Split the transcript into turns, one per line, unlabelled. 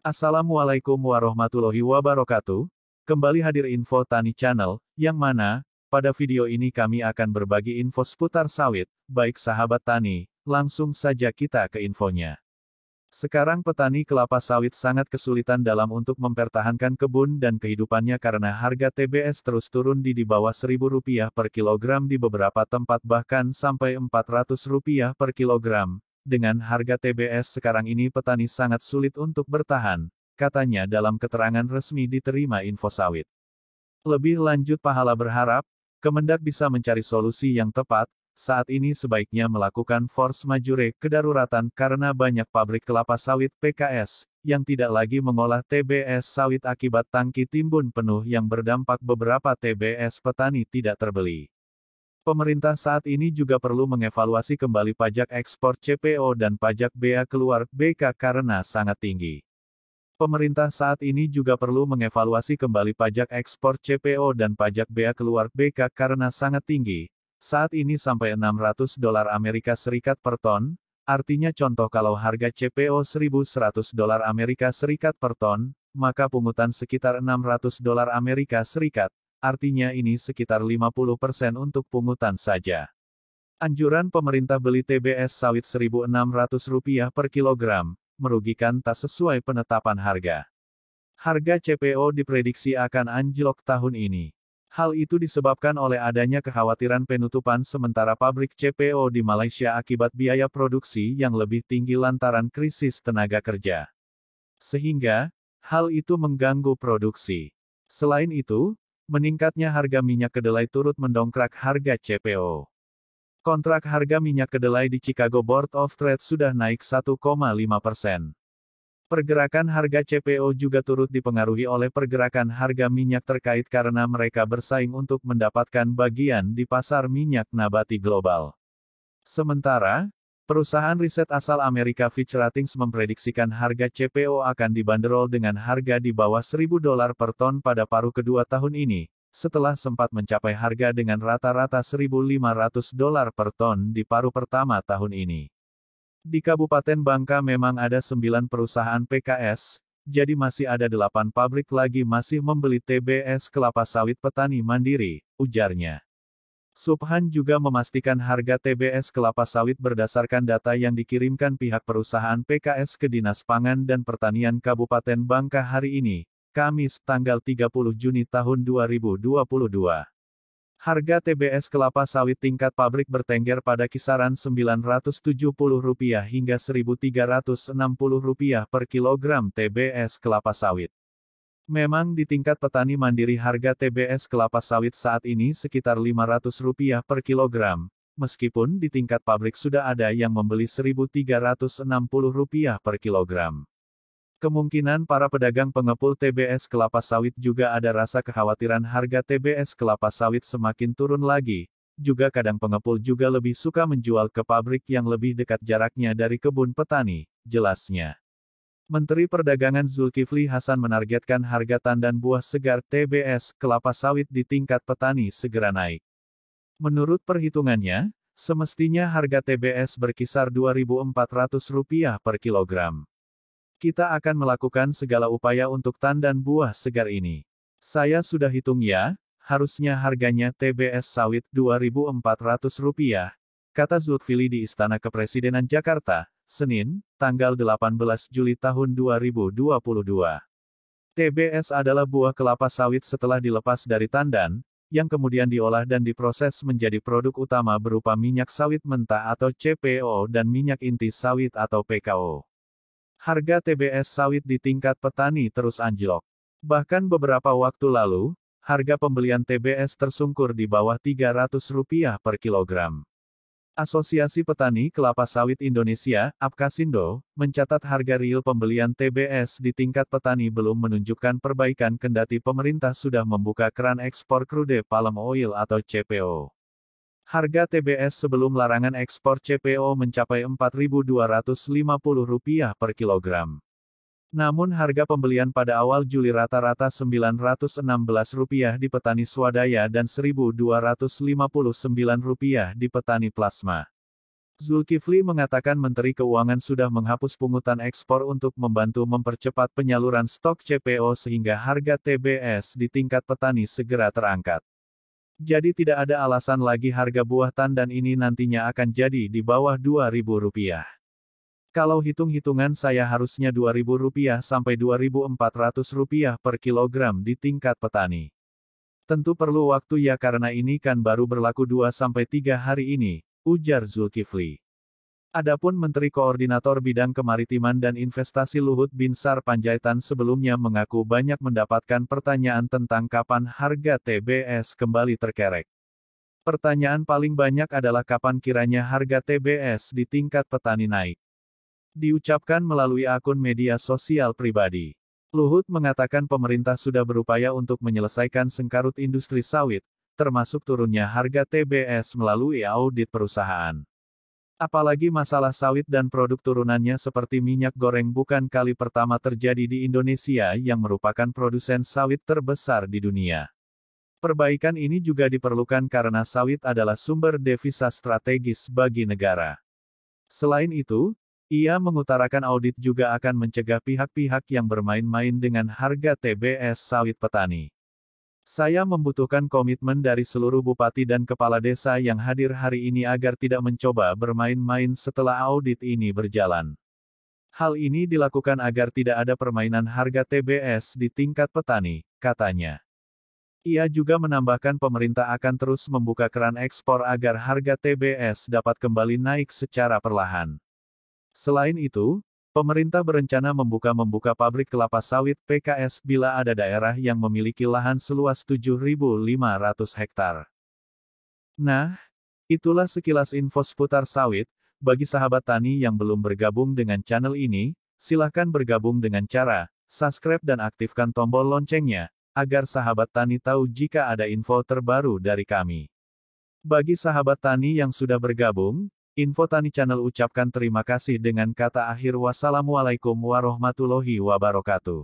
Assalamualaikum warahmatullahi wabarakatuh. Kembali hadir Info Tani Channel, yang mana, pada video ini kami akan berbagi info seputar sawit. Baik sahabat tani, langsung saja kita ke infonya. Sekarang petani kelapa sawit sangat kesulitan dalam untuk mempertahankan kebun dan kehidupannya karena harga TBS terus turun di bawah Rp1.000 per kilogram di beberapa tempat bahkan sampai Rp400 per kilogram. Dengan harga TBS sekarang ini petani sangat sulit untuk bertahan, katanya dalam keterangan resmi diterima Info Sawit. Lebih lanjut Pahala berharap, Kemendak bisa mencari solusi yang tepat, saat ini sebaiknya melakukan force majeure kedaruratan karena banyak pabrik kelapa sawit PKS, yang tidak lagi mengolah TBS sawit akibat tangki timbun penuh yang berdampak beberapa TBS petani tidak terbeli. Pemerintah saat ini juga perlu mengevaluasi kembali pajak ekspor CPO dan pajak bea keluar BK karena sangat tinggi. Pemerintah saat ini juga perlu mengevaluasi kembali pajak ekspor CPO dan pajak bea keluar BK karena sangat tinggi. Saat ini sampai $600 Amerika Serikat per ton, artinya contoh kalau harga CPO $1.100 Amerika Serikat per ton, maka pungutan sekitar $600 Amerika Serikat. Artinya ini sekitar 50% untuk pungutan saja. Anjuran pemerintah beli TBS sawit Rp1.600 per kilogram, merugikan tak sesuai penetapan harga. Harga CPO diprediksi akan anjlok tahun ini. Hal itu disebabkan oleh adanya kekhawatiran penutupan sementara pabrik CPO di Malaysia akibat biaya produksi yang lebih tinggi lantaran krisis tenaga kerja. Sehingga, hal itu mengganggu produksi. Selain itu, meningkatnya harga minyak kedelai turut mendongkrak harga CPO. Kontrak harga minyak kedelai di Chicago Board of Trade sudah naik 1,5%. Pergerakan harga CPO juga turut dipengaruhi oleh pergerakan harga minyak terkait karena mereka bersaing untuk mendapatkan bagian di pasar minyak nabati global. Sementara, perusahaan riset asal Amerika Fitch Ratings memprediksikan harga CPO akan dibanderol dengan harga di bawah $1.000 per ton pada paruh kedua tahun ini, setelah sempat mencapai harga dengan rata-rata $1.500 per ton di paruh pertama tahun ini. Di Kabupaten Bangka memang ada 9 perusahaan PKS, jadi masih ada 8 pabrik lagi masih membeli TBS kelapa sawit petani mandiri, ujarnya. Subhan juga memastikan harga TBS kelapa sawit berdasarkan data yang dikirimkan pihak perusahaan PKS ke Dinas Pangan dan Pertanian Kabupaten Bangka hari ini, Kamis, tanggal 30 Juni tahun 2022. Harga TBS kelapa sawit tingkat pabrik bertengger pada kisaran Rp970 hingga Rp1.360 per kilogram TBS kelapa sawit. Memang di tingkat petani mandiri harga TBS kelapa sawit saat ini sekitar Rp500 per kilogram, meskipun di tingkat pabrik sudah ada yang membeli Rp1.360 per kilogram. Kemungkinan para pedagang pengepul TBS kelapa sawit juga ada rasa kekhawatiran harga TBS kelapa sawit semakin turun lagi, juga kadang pengepul juga lebih suka menjual ke pabrik yang lebih dekat jaraknya dari kebun petani, jelasnya. Menteri Perdagangan Zulkifli Hasan menargetkan harga tandan buah segar TBS kelapa sawit di tingkat petani segera naik. Menurut perhitungannya, semestinya harga TBS berkisar Rp2.400 per kilogram. Kita akan melakukan segala upaya untuk tandan buah segar ini. Saya sudah hitung ya, harusnya harganya TBS sawit Rp2.400, kata Zulkifli di Istana Kepresidenan Jakarta, Senin, tanggal 18 Juli tahun 2022. TBS adalah buah kelapa sawit setelah dilepas dari tandan, yang kemudian diolah dan diproses menjadi produk utama berupa minyak sawit mentah atau CPO dan minyak inti sawit atau PKO. Harga TBS sawit di tingkat petani terus anjlok. Bahkan beberapa waktu lalu, harga pembelian TBS tersungkur di bawah Rp300 per kilogram. Asosiasi Petani Kelapa Sawit Indonesia, APKasindo, mencatat harga real pembelian TBS di tingkat petani belum menunjukkan perbaikan kendati pemerintah sudah membuka keran ekspor crude palm oil atau CPO. Harga TBS sebelum larangan ekspor CPO mencapai Rp4.250 per kilogram. Namun harga pembelian pada awal Juli rata-rata Rp916 di petani swadaya dan Rp1.259 di petani plasma. Zulkifli mengatakan Menteri Keuangan sudah menghapus pungutan ekspor untuk membantu mempercepat penyaluran stok CPO sehingga harga TBS di tingkat petani segera terangkat. Jadi tidak ada alasan lagi harga buah tandan ini nantinya akan jadi di bawah Rp2.000. Kalau hitung-hitungan saya harusnya Rp2.000 sampai Rp2.400 per kilogram di tingkat petani. Tentu perlu waktu ya karena ini kan baru berlaku 2-3 hari ini, ujar Zulkifli. Adapun Menteri Koordinator Bidang Kemaritiman dan Investasi Luhut Binsar Panjaitan sebelumnya mengaku banyak mendapatkan pertanyaan tentang kapan harga TBS kembali terkerek. Pertanyaan paling banyak adalah kapan kiranya harga TBS di tingkat petani naik. Diucapkan melalui akun media sosial pribadi. Luhut mengatakan pemerintah sudah berupaya untuk menyelesaikan sengkarut industri sawit, termasuk turunnya harga TBS melalui audit perusahaan. Apalagi masalah sawit dan produk turunannya seperti minyak goreng bukan kali pertama terjadi di Indonesia yang merupakan produsen sawit terbesar di dunia. Perbaikan ini juga diperlukan karena sawit adalah sumber devisa strategis bagi negara. Selain itu, ia mengutarakan audit juga akan mencegah pihak-pihak yang bermain-main dengan harga TBS sawit petani. Saya membutuhkan komitmen dari seluruh bupati dan kepala desa yang hadir hari ini agar tidak mencoba bermain-main setelah audit ini berjalan. Hal ini dilakukan agar tidak ada permainan harga TBS di tingkat petani, katanya. Ia juga menambahkan pemerintah akan terus membuka keran ekspor agar harga TBS dapat kembali naik secara perlahan. Selain itu, pemerintah berencana membuka pabrik kelapa sawit (PKS) bila ada daerah yang memiliki lahan seluas 7.500 hektar. Nah, itulah sekilas info seputar sawit. Bagi sahabat tani yang belum bergabung dengan channel ini, silahkan bergabung dengan cara subscribe dan aktifkan tombol loncengnya, agar sahabat tani tahu jika ada info terbaru dari kami. Bagi sahabat tani yang sudah bergabung, Info Tani Channel ucapkan terima kasih dengan kata akhir wassalamualaikum warahmatullahi wabarakatuh.